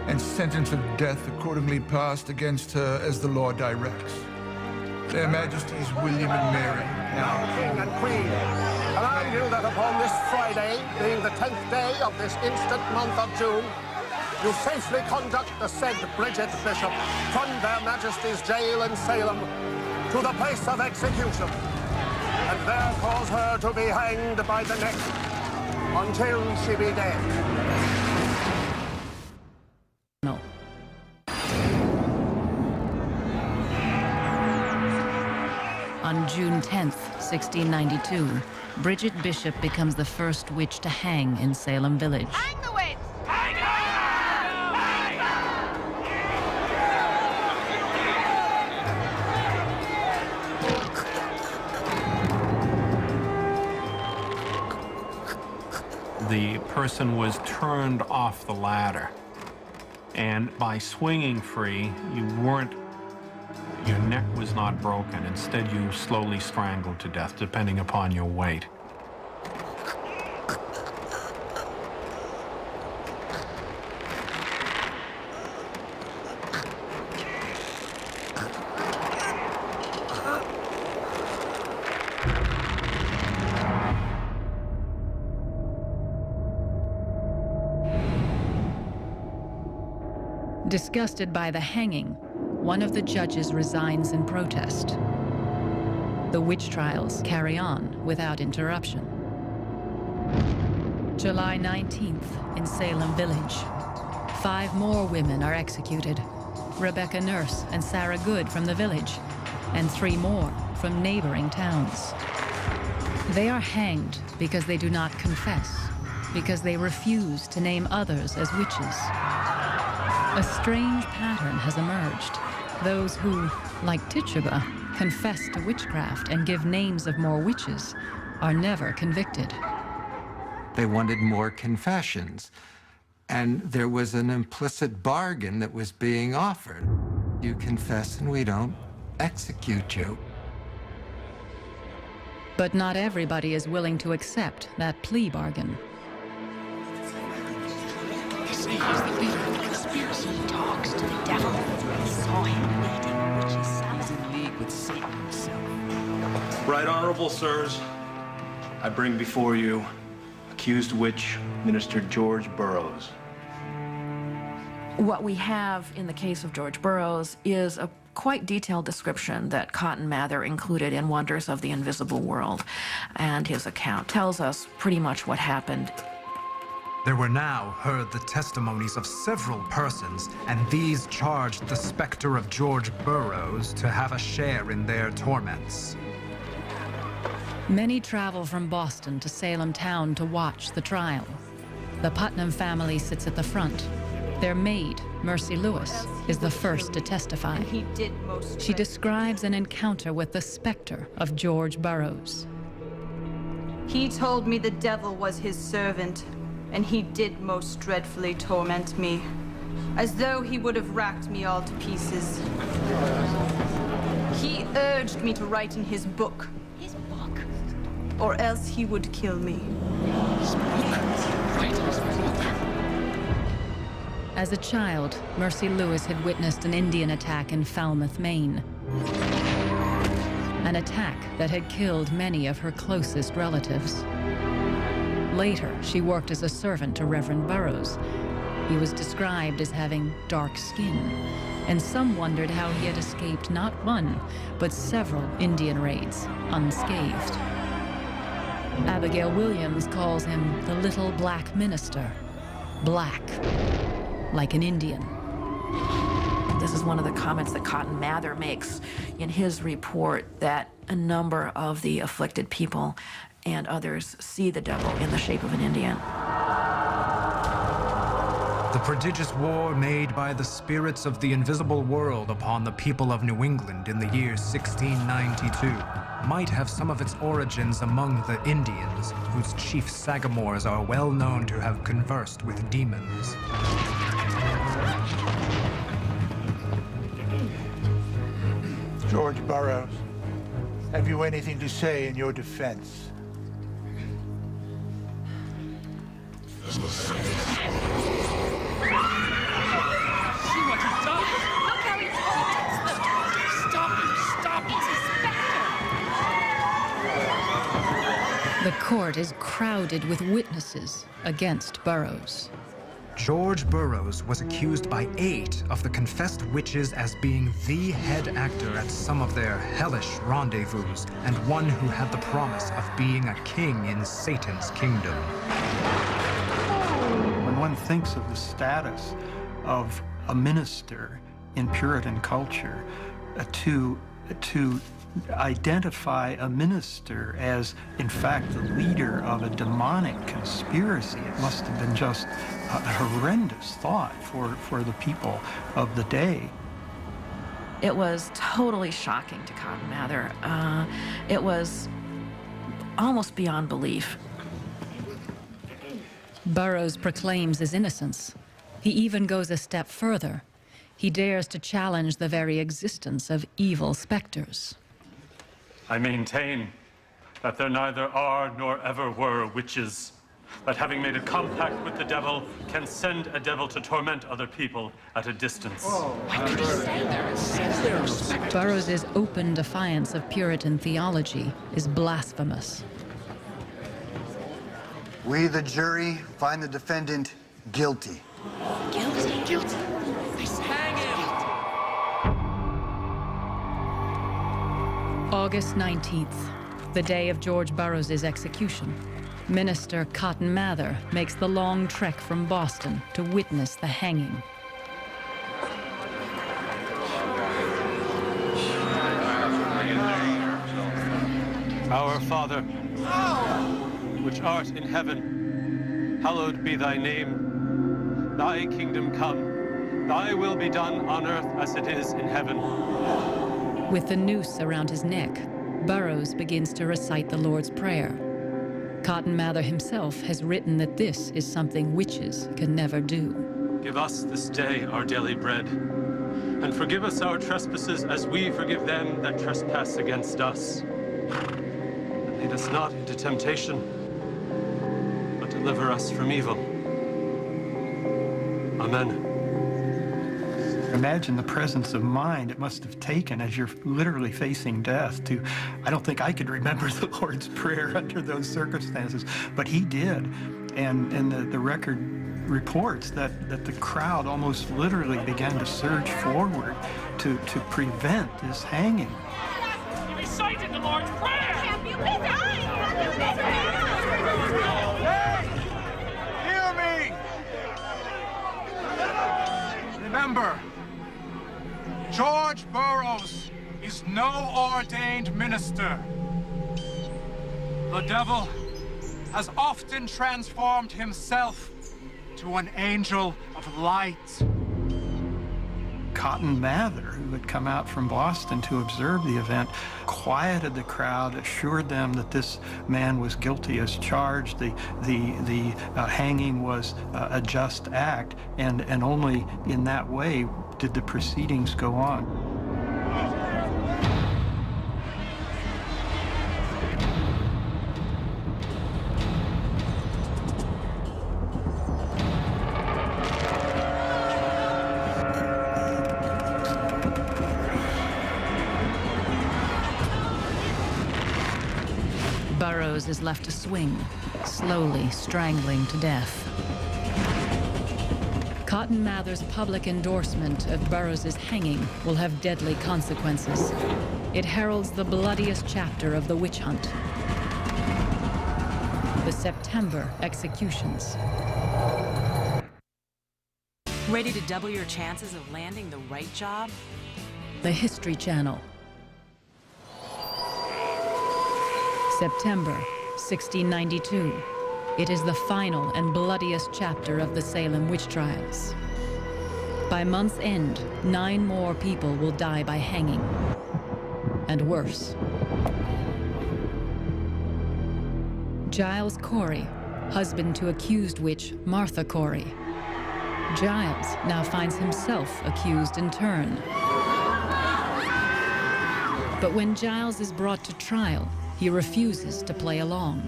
and sentence of death accordingly passed against her as the law directs. Their Majesties William and Mary. Now, King and Queen, allow you that upon this Friday, being the 10th day of this instant month of June, you safely conduct the said Bridget Bishop from their Majesties' jail in Salem to the place of execution, and there cause her to be hanged by the neck until she be dead. No. On June 10th, 1692, Bridget Bishop becomes the first witch to hang in Salem Village. Hang the witch! The person was turned off the ladder, and by swinging free, your neck was not broken. Instead, you slowly strangled to death, depending upon your weight. Disgusted by the hanging, one of the judges resigns in protest. The witch trials carry on without interruption. July 19th in Salem Village. 5 more women are executed. Rebecca Nurse and Sarah Good from the village, and 3 more from neighboring towns. They are hanged because they do not confess, because they refuse to name others as witches. A strange pattern has emerged. Those who, like Tituba, confess to witchcraft and give names of more witches are never convicted. They wanted more confessions, and there was an implicit bargain that was being offered. You confess and we don't execute you. But not everybody is willing to accept that plea bargain. They say he's the leader of the conspiracy. He talks to the devil. I saw him leading witches' Sabbath. He's in league with Satan himself. Right Honorable Sirs, I bring before you accused witch, Minister George Burroughs. What we have in the case of George Burroughs is a quite detailed description that Cotton Mather included in Wonders of the Invisible World, and his account tells us pretty much what happened. There were now heard the testimonies of several persons, and these charged the specter of George Burroughs to have a share in their torments. Many travel from Boston to Salem town to watch the trial. The Putnam family sits at the front. Their maid, Mercy Lewis, is the first to testify. She describes an encounter with the specter of George Burroughs. He told me the devil was his servant, and he did most dreadfully torment me, as though he would have racked me all to pieces. He urged me to write in his book. His book? Or else he would kill me. His book? Write his book. As a child, Mercy Lewis had witnessed an Indian attack in Falmouth, Maine. An attack that had killed many of her closest relatives. Later, she worked as a servant to Reverend Burroughs. He was described as having dark skin, and some wondered how he had escaped not one, but several Indian raids unscathed. Abigail Williams calls him the Little Black Minister. Black, like an Indian. This is one of the comments that Cotton Mather makes in his report, that a number of the afflicted people and others see the devil in the shape of an Indian. The prodigious war made by the spirits of the invisible world upon the people of New England in the year 1692 might have some of its origins among the Indians, whose chief sagamores are well known to have conversed with demons. George Burroughs, have you anything to say in your defense? The court is crowded with witnesses against Burroughs. George Burroughs was accused by 8 of the confessed witches as being the head actor at some of their hellish rendezvous, and one who had the promise of being a king in Satan's kingdom. When one thinks of the status of a minister in Puritan culture, to identify a minister as, in fact, the leader of a demonic conspiracy, it must have been just a horrendous thought for the people of the day. It was totally shocking to Cotton Mather. It was almost beyond belief. Burroughs proclaims his innocence. He even goes a step further. He dares to challenge the very existence of evil specters. I maintain that there neither are nor ever were witches, that having made a compact with the devil can send a devil to torment other people at a distance. Burroughs' open defiance of Puritan theology is blasphemous. We, the jury, find the defendant guilty. Guilty? Guilty. Hang him! August 19th, the day of George Burroughs' execution. Minister Cotton Mather makes the long trek from Boston to witness the hanging. Our Father, which art in heaven, hallowed be thy name. Thy kingdom come, thy will be done on earth as it is in heaven. With the noose around his neck, Burroughs begins to recite the Lord's Prayer. Cotton Mather himself has written that this is something witches can never do. Give us this day our daily bread, and forgive us our trespasses as we forgive them that trespass against us. And lead us not into temptation, but deliver us from evil. Amen. Imagine the presence of mind it must have taken as you're literally facing death to, I don't think I could remember the Lord's Prayer under those circumstances, but he did. And the record reports that the crowd almost literally began to surge forward to prevent this hanging. He recited the Lord's Prayer! Hear me! Remember, George Burroughs is no ordained minister. The devil has often transformed himself to an angel of light. Cotton Mather, who had come out from Boston to observe the event, quieted the crowd, assured them that this man was guilty as charged, the hanging was a just act, and only in that way did the proceedings go on. Burroughs is left to swing, slowly strangling to death. Cotton Mather's public endorsement of Burroughs' hanging will have deadly consequences. It heralds the bloodiest chapter of the witch hunt. The September executions. Ready to double your chances of landing the right job? The History Channel. September 1692. It is the final and bloodiest chapter of the Salem witch trials. By month's end, 9 more people will die by hanging. And worse. Giles Corey, husband to accused witch Martha Corey. Giles now finds himself accused in turn. But when Giles is brought to trial, he refuses to play along.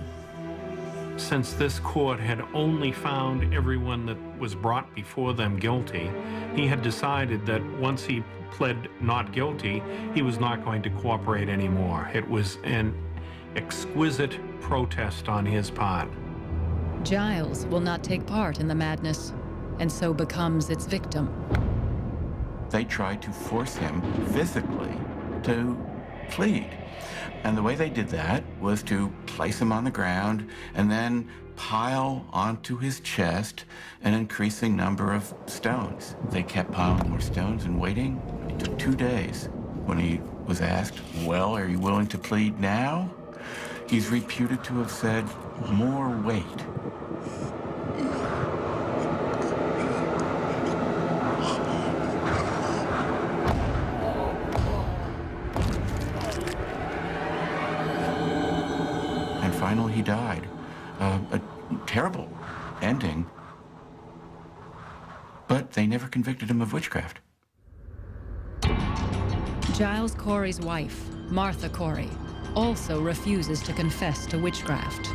Since this court had only found everyone that was brought before them guilty, he had decided that once he pled not guilty, he was not going to cooperate anymore. It was an exquisite protest on his part. Giles will not take part in the madness, and so becomes its victim. They tried to force him physically to plead. And the way they did that was to place him on the ground and then pile onto his chest an increasing number of stones. They kept piling more stones and waiting. It took 2 days. When he was asked, well, are you willing to plead now? He's reputed to have said, more weight. Finally, he died. A terrible ending. But they never convicted him of witchcraft. Giles Corey's wife, Martha Corey, also refuses to confess to witchcraft.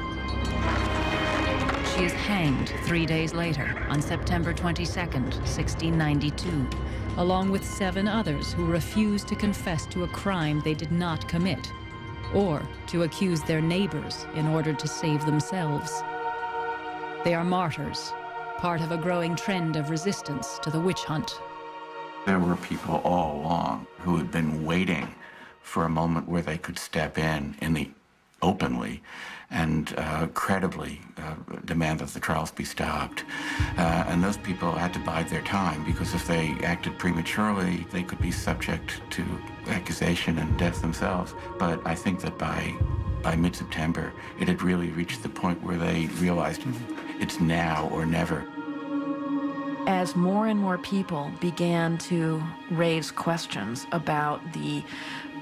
She is hanged 3 days later, on September 22nd, 1692, along with 7 others who refused to confess to a crime they did not commit, or to accuse their neighbors in order to save themselves. They are martyrs, part of a growing trend of resistance to the witch hunt. There were people all along who had been waiting for a moment where they could step in the openly and credibly demand that the trials be stopped. And those people had to bide their time, because if they acted prematurely, they could be subject to accusation and death themselves. But I think that by mid-September, it had really reached the point where they realized it's now or never. As more and more people began to raise questions about the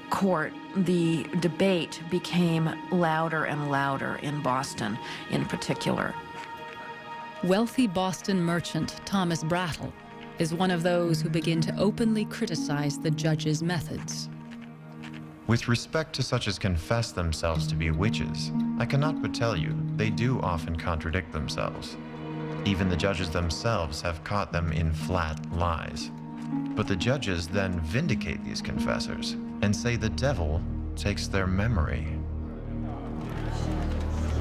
court, the debate became louder and louder in Boston in particular. Wealthy Boston merchant Thomas Brattle is one of those who begin to openly criticize the judge's methods. With respect to such as confess themselves to be witches, I cannot but tell you, they do often contradict themselves. Even the judges themselves have caught them in flat lies. But the judges then vindicate these confessors and say the devil takes their memory.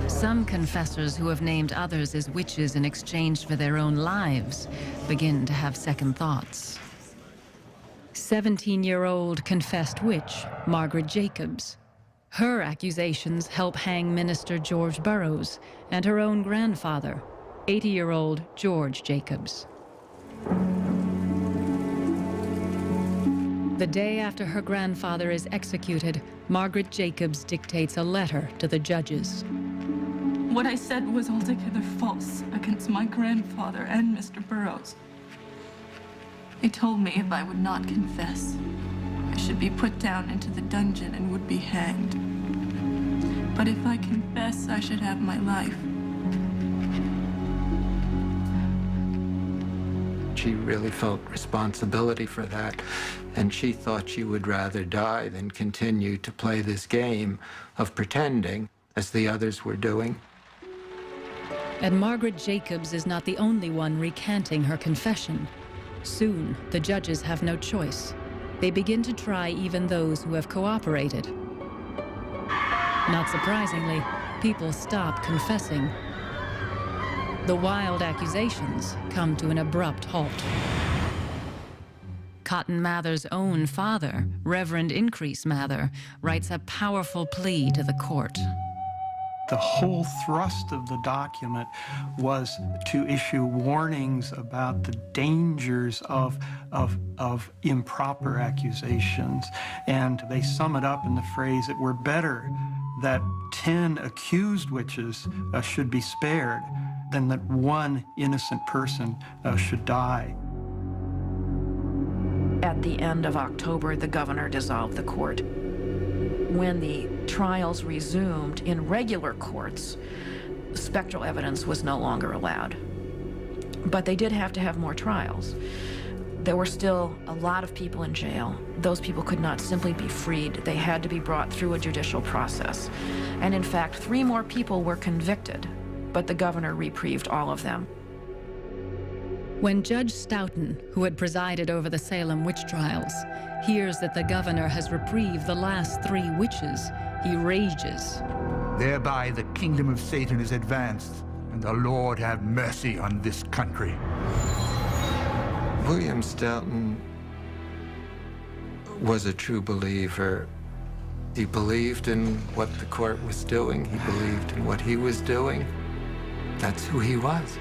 Some confessors who have named others as witches in exchange for their own lives begin to have second thoughts. 17-year-old confessed witch Margaret Jacobs. Her accusations help hang Minister George Burroughs and her own grandfather, 80-year-old George Jacobs. The day after her grandfather is executed, Margaret Jacobs dictates a letter to the judges. What I said was altogether false against my grandfather and Mr. Burroughs. They told me if I would not confess, I should be put down into the dungeon and would be hanged. But if I confess, I should have my life. She really felt responsibility for that, and she thought she would rather die than continue to play this game of pretending, as the others were doing. And Margaret Jacobs is not the only one recanting her confession. Soon, the judges have no choice. They begin to try even those who have cooperated. Not surprisingly, people stop confessing. The wild accusations come to an abrupt halt. Cotton Mather's own father, Reverend Increase Mather, writes a powerful plea to the court. The whole thrust of the document was to issue warnings about the dangers of improper accusations. And they sum it up in the phrase, it were better that 10 accused witches should be spared than that one innocent person should die. At the end of October, the governor dissolved the court. When the trials resumed in regular courts, spectral evidence was no longer allowed. But they did have to have more trials. There were still a lot of people in jail. Those people could not simply be freed. They had to be brought through a judicial process. And in fact, 3 more people were convicted, but the governor reprieved all of them. When Judge Stoughton, who had presided over the Salem witch trials, hears that the governor has reprieved the last 3 witches, he rages. Thereby the kingdom of Satan is advanced, and the Lord have mercy on this country. William Stoughton was a true believer. He believed in what the court was doing. He believed in what he was doing. That's who he was.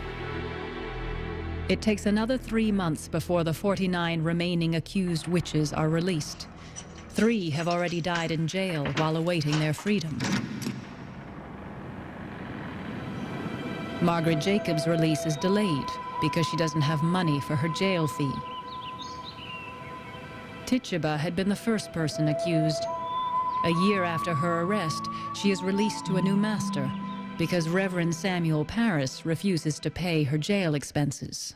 It takes another 3 months before the 49 remaining accused witches are released. 3 have already died in jail while awaiting their freedom. Margaret Jacobs' release is delayed because she doesn't have money for her jail fee. Tituba had been the first person accused. A year after her arrest, she is released to a new master because Reverend Samuel Parris refuses to pay her jail expenses.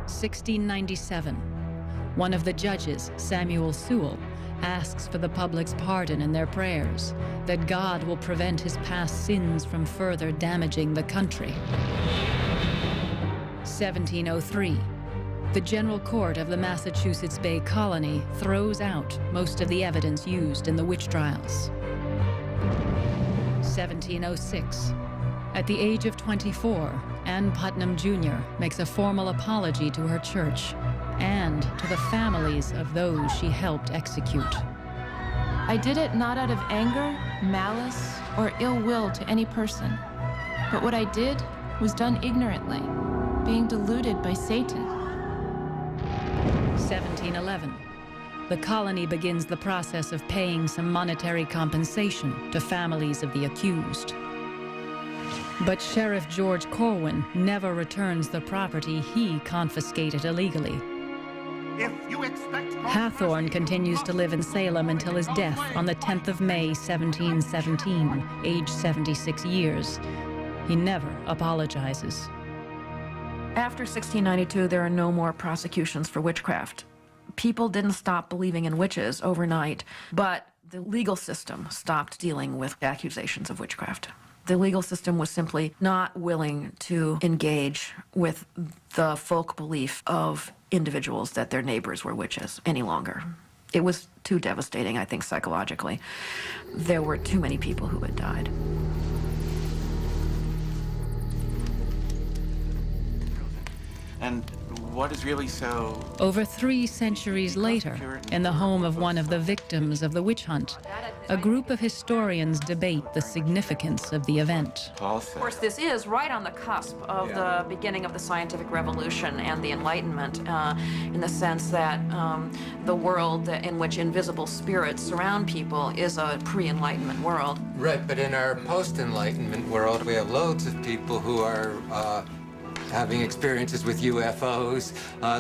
1697. One of the judges, Samuel Sewell, asks for the public's pardon in their prayers, that God will prevent his past sins from further damaging the country. 1703. The General Court of the Massachusetts Bay Colony throws out most of the evidence used in the witch trials. 1706. At the age of 24, Ann Putnam Jr. makes a formal apology to her church and to the families of those she helped execute. I did it not out of anger, malice or ill will to any person. But what I did was done ignorantly, being deluded by Satan. 1711. The colony begins the process of paying some monetary compensation to families of the accused. But Sheriff George Corwin never returns the property he confiscated illegally. If you expect Hathorne continues to live in Salem until his death on the 10th of May, 1717, age 76 years. He never apologizes. After 1692, there are no more prosecutions for witchcraft. People didn't stop believing in witches overnight, but the legal system stopped dealing with accusations of witchcraft. The legal system was simply not willing to engage with the folk belief of individuals that their neighbors were witches any longer. It was too devastating, I think, psychologically. There were too many people who had died. And what is really so... Over 3 centuries later, in the home of one of the victims of the witch hunt, a group of historians debate the significance of the event. Of course, this is right on the cusp of the beginning of the scientific revolution and the Enlightenment, in the sense that the world in which invisible spirits surround people is a pre-Enlightenment world. Right, but in our post-Enlightenment world, we have loads of people who are having experiences with UFOs.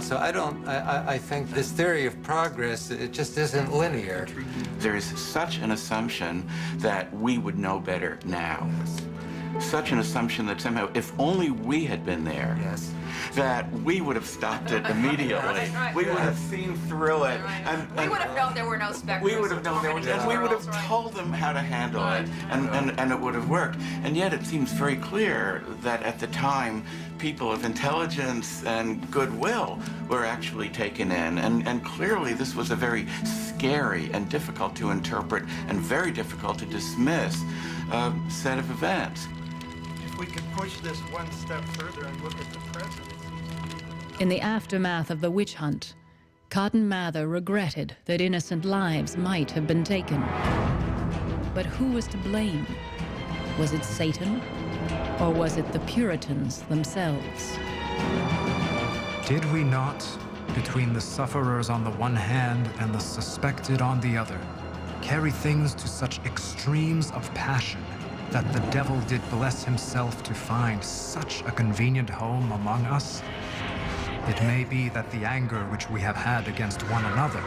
So I think this theory of progress, it just isn't linear. There is such an assumption that we would know better now. Such an assumption that somehow, if only we had been there, that we would have stopped it immediately. Right. We would have seen through it. And We would have known there were no specters. we would have known there was, and we would have told them how to handle it, and it would have worked. And yet it seems very clear that at the time, people of intelligence and goodwill were actually taken in. And clearly this was a very scary and difficult to interpret and very difficult to dismiss set of events. If we could push this one step further and look at the present. In the aftermath of the witch hunt, Cotton Mather regretted that innocent lives might have been taken. But who was to blame? Was it Satan? Or was it the Puritans themselves? Did we not, between the sufferers on the one hand and the suspected on the other, carry things to such extremes of passion that the devil did bless himself to find such a convenient home among us? It may be that the anger which we have had against one another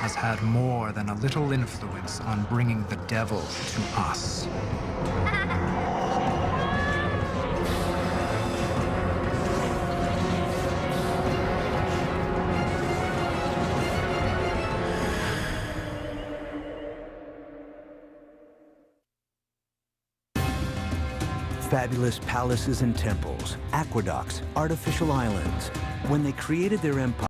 has had more than a little influence on bringing the devil to us. Fabulous palaces and temples, aqueducts, artificial islands. When they created their empire,